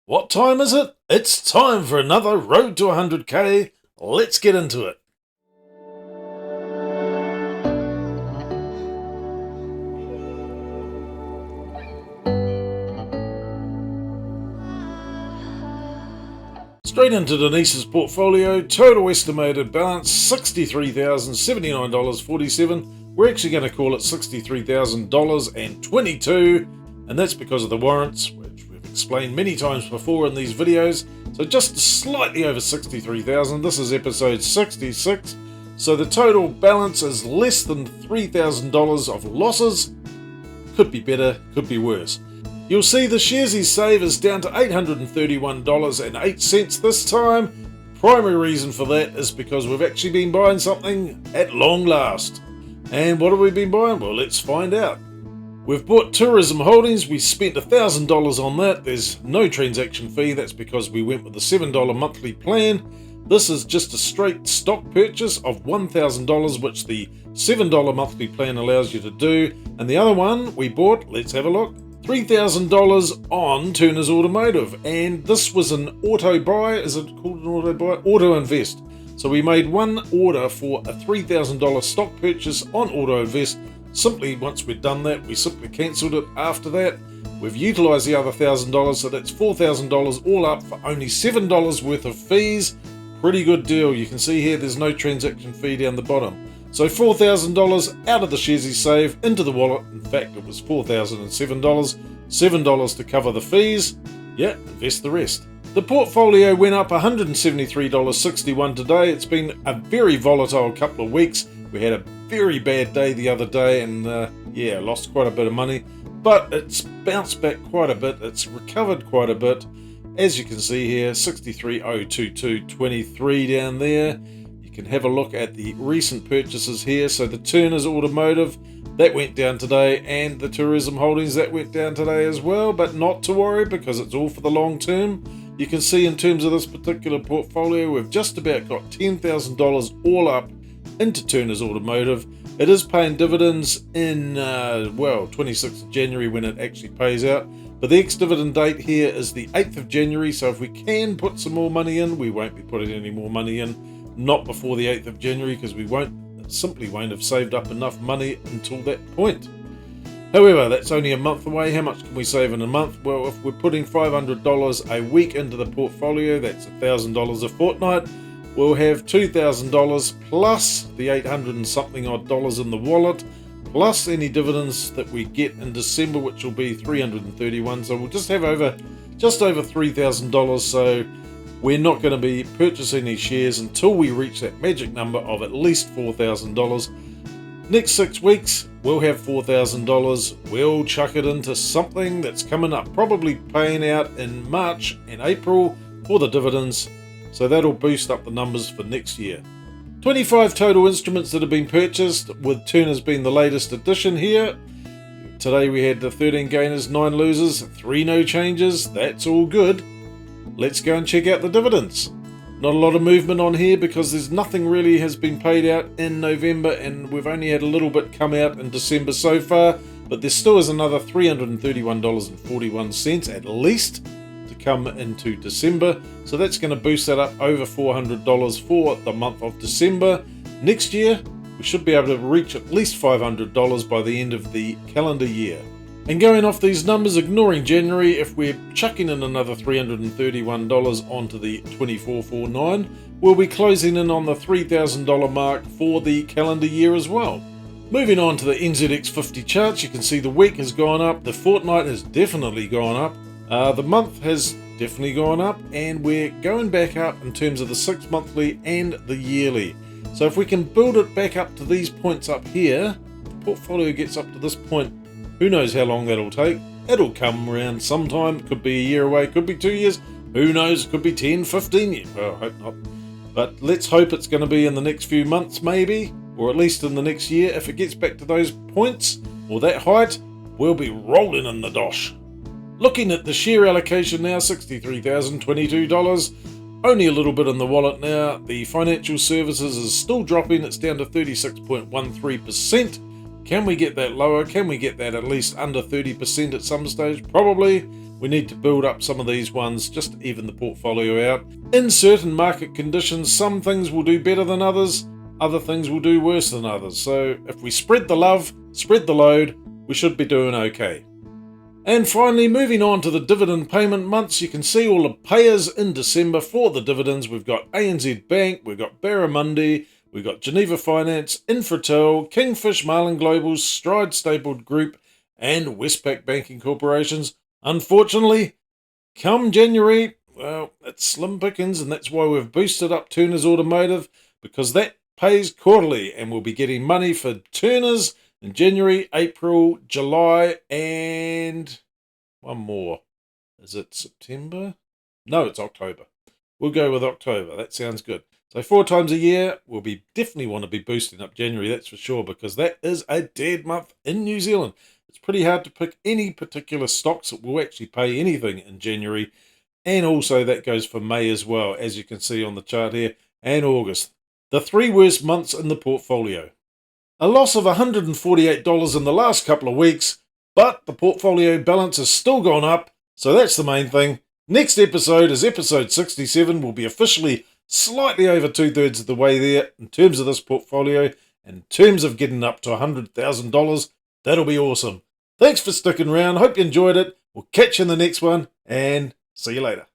What time is it? It's time for another Road to 100k. Let's get into it. Straight into Denise's portfolio, total estimated balance $63,079.47. We're actually going to call it $63,000.22, and that's because of the warrants, which we've explained many times before in these videos. So just slightly over 63,000. This is episode 66. So the total balance is less than $3,000 of losses. Could be better, could be worse. You'll see the Sharesies save is down to $831.08 this time. Primary reason for that is because we've actually been buying something at long last. And what have we been buying? Well, let's find out. We've bought Tourism Holdings. We spent $1,000 on that. There's no transaction fee. That's because we went with the $7 monthly plan. This is just a straight stock purchase of $1,000, which the $7 monthly plan allows you to do. And the other one we bought, let's have a look, $3,000 on Turner's Automotive, and this was an auto buy. Is it called an auto buy? Auto invest. So we made one order for a $3,000 stock purchase on auto invest. Simply, once we'd done that, we simply cancelled it after that. We've utilised the other $1,000, so that's $4,000 all up for only $7 worth of fees. Pretty good deal. You can see here there's no transaction fee down the bottom. So $4,000 out of the Sharesies save into the wallet. In fact, it was $4,007. $7 to cover the fees. Yeah, invest the rest. The portfolio went up $173.61 today. It's been a very volatile couple of weeks. We had a very bad day the other day and lost quite a bit of money. But it's bounced back quite a bit. It's recovered quite a bit. As you can see here, 63,022.23 down there. You can have a look at the recent purchases here. So the Turner's Automotive, that went down today, and the Tourism Holdings, that went down today as well, but not to worry because it's all for the long term. You can see in terms of this particular portfolio, we've just about got $10,000 all up into Turner's Automotive. It is paying dividends in, 26th of January when it actually pays out. But the ex-dividend date here is the 8th of January, so if we can put some more money in, we won't be putting any more money in. Not before the 8th of January because we simply won't have saved up enough money until that point. However, that's only a month away. How much can we save in a month? Well, if we're putting $500 a week into the portfolio, that's $1,000 a fortnight. We'll have $2,000 plus the 800 and something odd dollars in the wallet, plus any dividends that we get in December, which will be $331. So we'll just have over $3,000. So we're not going to be purchasing these shares until we reach that magic number of at least $4,000. Next 6 weeks, we'll have $4,000. We'll chuck it into something that's coming up, probably paying out in March and April for the dividends. So that'll boost up the numbers for next year. 25 total instruments that have been purchased, with Turner's being the latest addition here. Today we had the 13 gainers, 9 losers, 3 no changes. That's all good. Let's go and check out the dividends. Not a lot of movement on here because there's nothing really has been paid out in November, and we've only had a little bit come out in December so far, but there still is another $331.41 at least to come into December. So that's going to boost that up over $400 for the month of December. Next year, we should be able to reach at least $500 by the end of the calendar year. And going off these numbers, ignoring January, if we're chucking in another $331 onto the 2449, we'll be closing in on the $3,000 mark for the calendar year as well. Moving on to the NZX 50 charts, you can see the week has gone up, the fortnight has definitely gone up, the month has definitely gone up, and we're going back up in terms of the 6 monthly and the yearly. So if we can build it back up to these points up here, the portfolio gets up to this point. Who knows how long that'll take? It'll come around sometime. Could be a year away, could be 2 years. Who knows? Could be 10, 15 years. Well, I hope not. But let's hope it's going to be in the next few months maybe, or at least in the next year. If it gets back to those points, or that height, we'll be rolling in the dosh. Looking at the share allocation now, $63,022. Only a little bit in the wallet now. The financial services is still dropping. It's down to 36.13%. Can we get that lower? Can we get that at least under 30% at some stage? Probably. We need to build up some of these ones just to even the portfolio out. In certain market conditions, some things will do better than others, other things will do worse than others. So if we spread the love, spread the load, we should be doing okay. And finally, moving on to the dividend payment months, you can see all the payers in December for the dividends. We've got ANZ Bank, we've got Barramundi, we've got Geneva Finance, Infratel, Kingfish Marlin Global, Stride Stapled Group, and Westpac Banking Corporations. Unfortunately, come January, well, it's slim pickings, and that's why we've boosted up Turners Automotive, because that pays quarterly, and we'll be getting money for Turners in January, April, July, and one more. Is it September? No, it's October. We'll go with October. That sounds good. So 4 times a year, we'll be definitely want to be boosting up January, that's for sure, because that is a dead month in New Zealand. It's pretty hard to pick any particular stocks that will actually pay anything in January. And also that goes for May as well, as you can see on the chart here, and August. The 3 worst months in the portfolio. A loss of $148 in the last couple of weeks, but the portfolio balance has still gone up, so that's the main thing. Next episode is episode 67. We'll be officially slightly over 2/3 of the way there in terms of this portfolio. In terms of getting up to $100,000, that'll be awesome. Thanks for sticking around. Hope you enjoyed it. We'll catch you in the next one, and see you later.